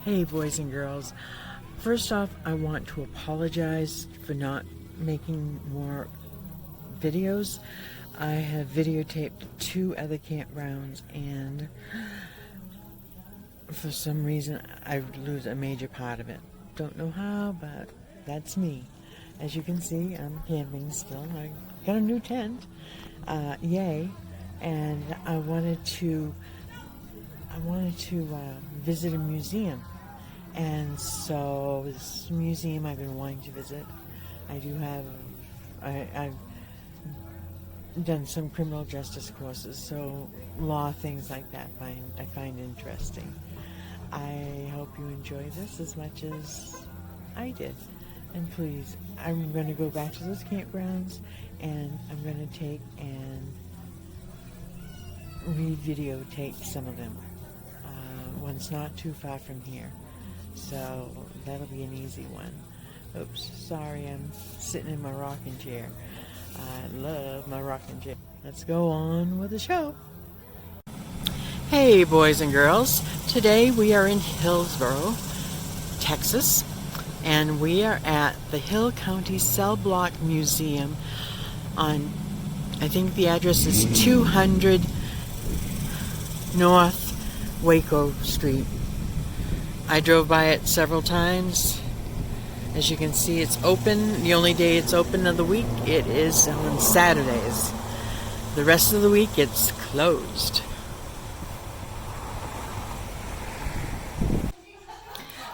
Hey boys and girls, first off I want to apologize for not making more videos. I have videotaped 2 other campgrounds and for some reason I lose a major part of it. Don't know how, but that's me. As you can see, I'm camping still. I got a new tent, yay, and I wanted to visit a museum. And so this museum I've been wanting to visit. I've done some criminal justice courses, so law things like that I find interesting. I hope you enjoy this as much as I did. And please, I'm going to go back to those campgrounds and I'm going to take and re-videotape some of them. One's not too far from here, so that'll be an easy one. Oops, sorry, I'm sitting in my rocking chair. I love my rocking chair. Let's go on with the show. Hey boys and girls, today we are in Hillsboro, Texas, and we are at the Hill County Cell Block Museum on, I think the address is 200 North Waco Street. I drove by it several times. As you can see, it's open. The only day it's open of the week, it is on Saturdays. The rest of the week, it's closed.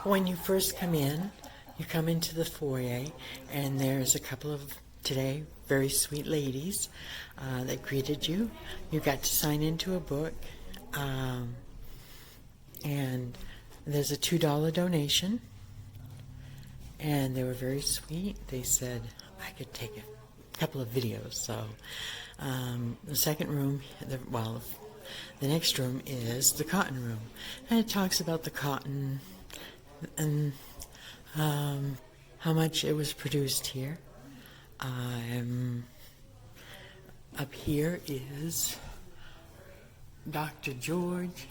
When you first come in, you come into the foyer, and there's a couple of, today, very sweet ladies that greeted you. You got to sign into a book. And there's a $2 donation, and they were very sweet. They said I could take a couple of videos. So the second room, the next room is the cotton room, and it talks about the cotton and how much it was produced here. Up here is Dr. George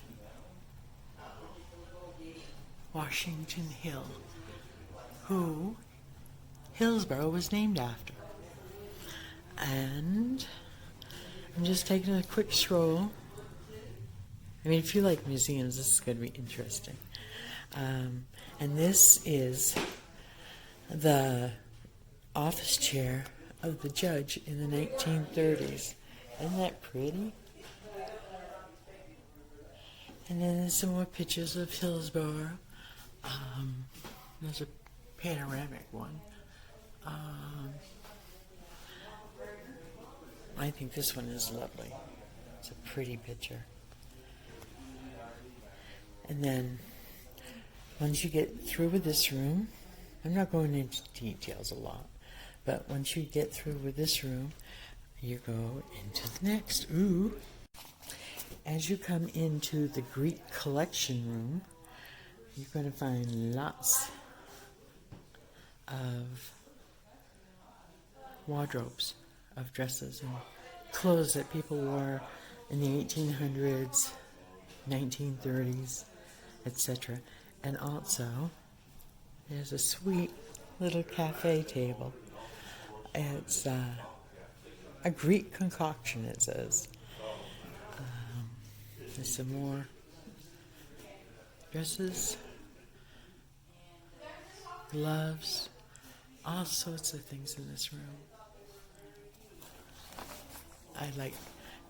Washington Hill, who Hillsboro was named after. And I'm just taking a quick stroll. I mean, if you like museums, this is going to be interesting. And this is the office chair of the judge in the 1930s. Isn't that pretty? And then there's some more pictures of Hillsboro. There's a panoramic one. I think this one is lovely. It's a pretty picture. And then once you get through with this room, I'm not going into details a lot, but once you get through with this room, you go into the next. Ooh. As you come into the Greek collection room, you're going to find lots of wardrobes of dresses and clothes that people wore in the 1800s, 1930s, etc. And also, there's a sweet little cafe table. It's a Greek concoction, it says. There's some more dresses, gloves, all sorts of things in this room. I like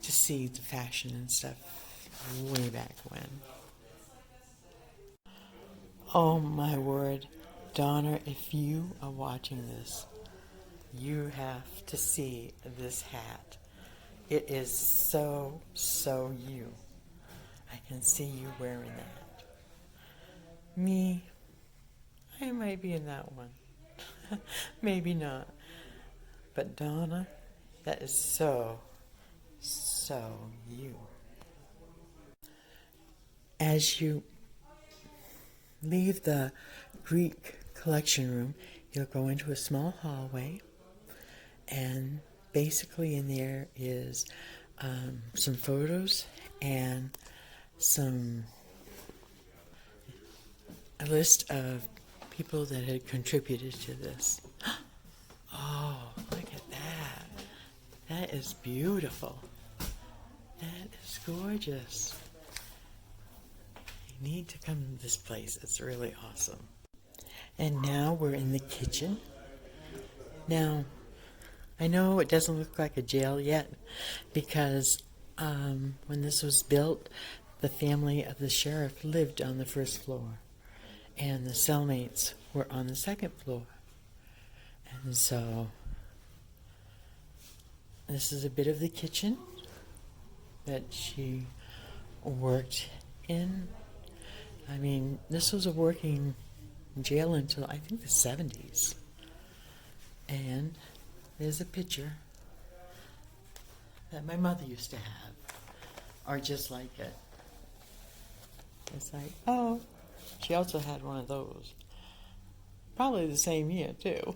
to see the fashion and stuff way back when. Oh my word, Donna, if you are watching this, you have to see this hat. It is so you. I can see you wearing that. Me, I might be in that one. Maybe not. But Donna, that is so you. As you leave the Greek collection room, you'll go into a small hallway, and basically in there is some photos and some a list of people that had contributed to this. Oh, look at that. That is beautiful. That is gorgeous. You need to come to this place. It's really awesome. And now we're in the kitchen. Now, I know it doesn't look like a jail yet because when this was built, the family of the sheriff lived on the first floor and the cellmates were on the second floor. And so this is a bit of the kitchen that she worked in. I mean, this was a working jail until I think the 70s. And there's a picture that my mother used to have, or just like it. It's like, oh, she also had one of those. Probably the same year, too.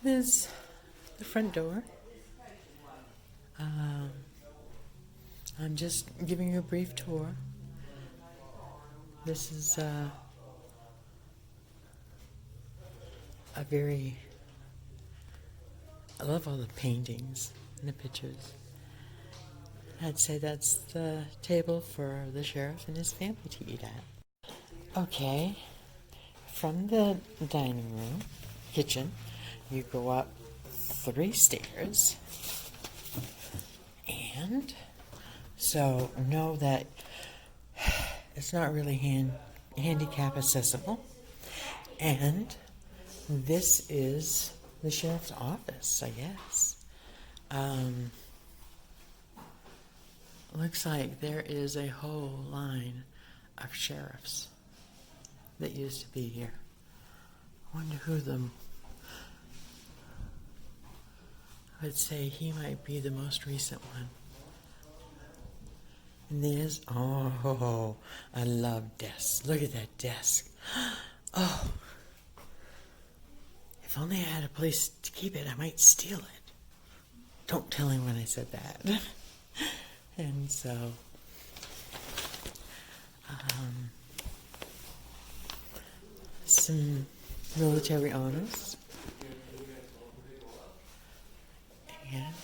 There's the front door. I'm just giving you a brief tour. This is a very... I love all the paintings and the pictures. I'd say that's the table for the sheriff and his family to eat at. Okay, from the dining room, kitchen, you go up 3 stairs, and so know that it's not really handicap accessible, and this is the sheriff's office, I guess. Looks like there is a whole line of sheriffs that used to be here. I wonder who them... I would say he might be the most recent one. And there's... Oh, I love desks. Look at that desk. Oh, if only I had a place to keep it, I might steal it. Don't tell him when I said that. And so, some military honors. And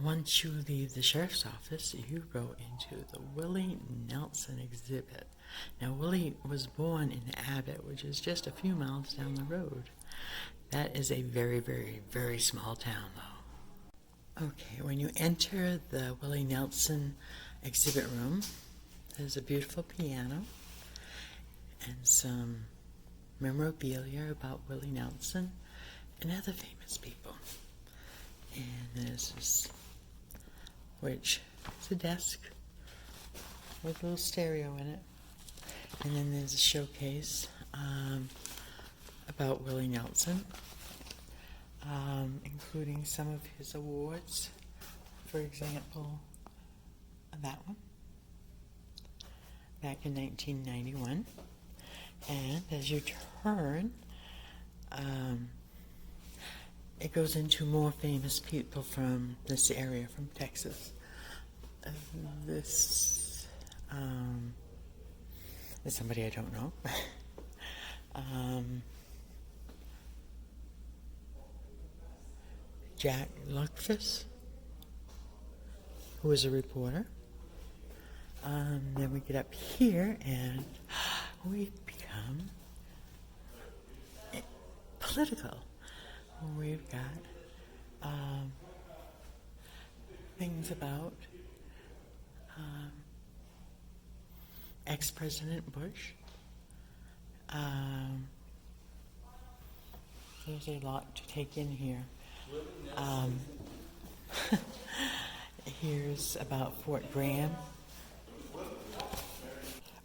once you leave the sheriff's office, you go into the Willie Nelson exhibit. Now, Willie was born in Abbott, which is just a few miles down the road. That is a very, very, very small town, though. Okay, when you enter the Willie Nelson exhibit room, there's a beautiful piano and some memorabilia about Willie Nelson and other famous people. And there's this, which is a desk with a little stereo in it. And then there's a showcase about Willie Nelson, including some of his awards. For example, that one, back in 1991. And as you turn, it goes into more famous people from this area, from Texas. This is somebody I don't know. Jack Luckfus, who was a reporter. Then we get up here and we become political. We've got things about ex-President Bush. There's a lot to take in here. Here's about Fort Graham.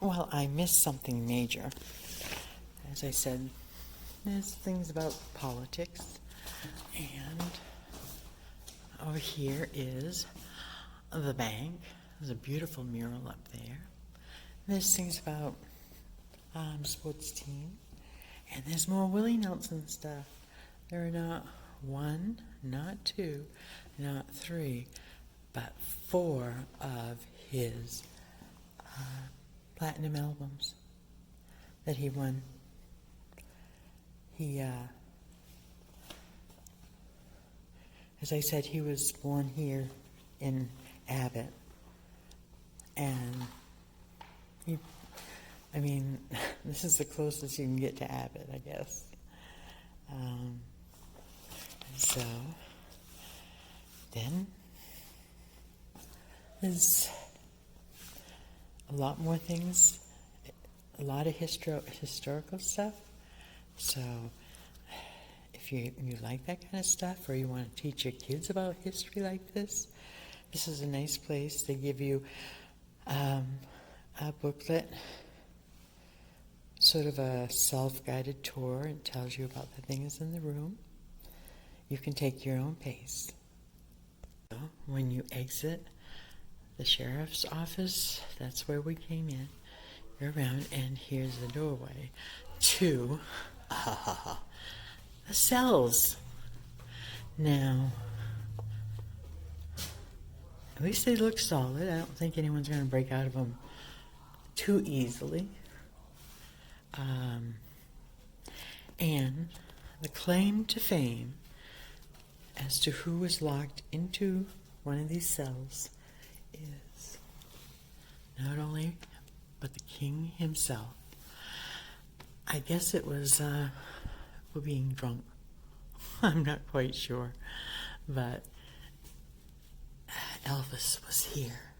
Well, I missed something major. As I said, there's things about politics. And over here is the bank. There's a beautiful mural up there. There's things about sports team. And there's more Willie Nelson stuff. There are not 1, not 2, not 3, but 4 of his platinum albums that he won. He, as I said, he was born here in Abbott, and this is the closest you can get to Abbott, I guess. And so, then, there's a lot more things, a lot of historical stuff. So, if you like that kind of stuff, or you want to teach your kids about history like this is a nice place. They give you a booklet, sort of a self-guided tour. It tells you about the things in the room. You can take your own pace. So when you exit the sheriff's office, that's where we came in. You're around, and here's the doorway to the cells. Now, at least they look solid. I don't think anyone's going to break out of them too easily. And the claim to fame as to who was locked into one of these cells is not only but the king himself. I guess it was for being drunk. I'm not quite sure, but Elvis was here,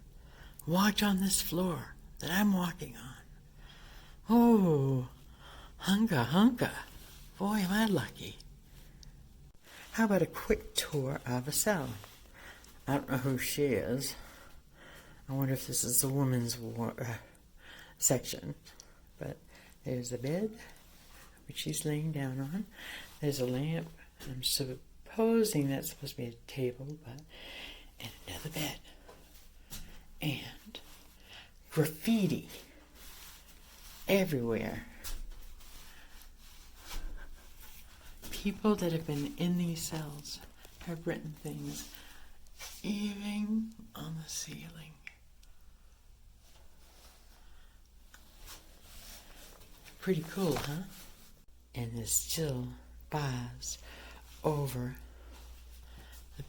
walked on this floor that I'm walking on. Oh, hunka. Boy, am I lucky. How about a quick tour of a cell? I don't know who she is. I wonder if this is the women's section. But there's a bed, which she's laying down on. There's a lamp. I'm supposing that's supposed to be a table, and another bed. And graffiti everywhere. People that have been in these cells have written things, even on the ceiling. Pretty cool, huh? And there's still bars over the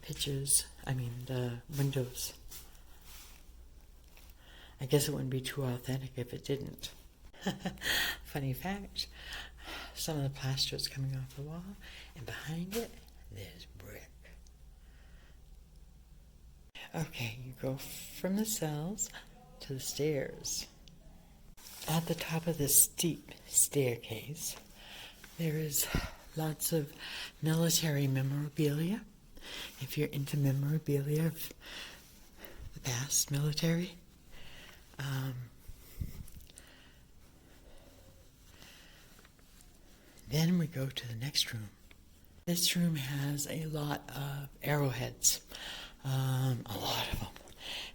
windows. I guess it wouldn't be too authentic if it didn't. Funny fact, some of the plaster is coming off the wall, and behind it, there's brick. Okay, you go from the cells to the stairs. At the top of this steep staircase, there is lots of military memorabilia. If you're into memorabilia of the past military, then we go to the next room. This room has a lot of arrowheads, a lot of them.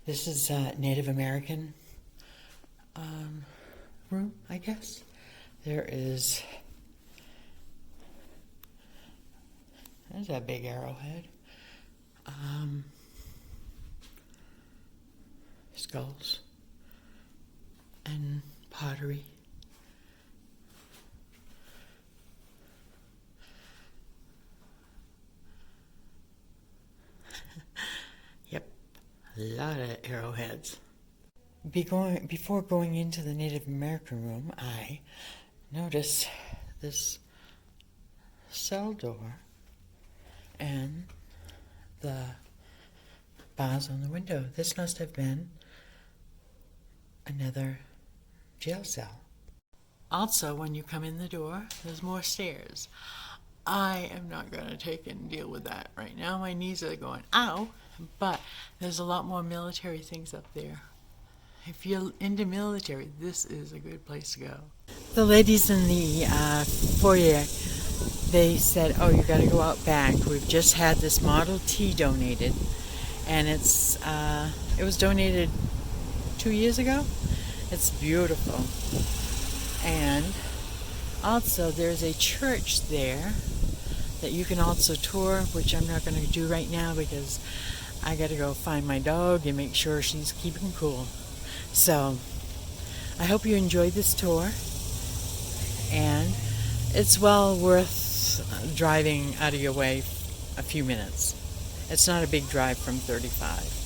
This is a Native American room, I guess. There's that big arrowhead. Skulls and pottery. Yep, a lot of arrowheads. Before going into the Native American room, I noticed this cell door and the bars on the window. This must have been another jail cell. Also, when you come in the door, there's more stairs. I am not going to take and deal with that right now. My knees are going, ow, but there's a lot more military things up there. If you're into military, this is a good place to go. The ladies in the foyer, they said, oh, you got to go out back. We've just had this Model T donated, and it was donated 2 years ago. It's beautiful. And also there's a church there that you can also tour, which I'm not going to do right now because I got to go find my dog and make sure she's keeping cool. So I hope you enjoyed this tour, and it's well worth driving out of your way a few minutes. It's not a big drive from 35.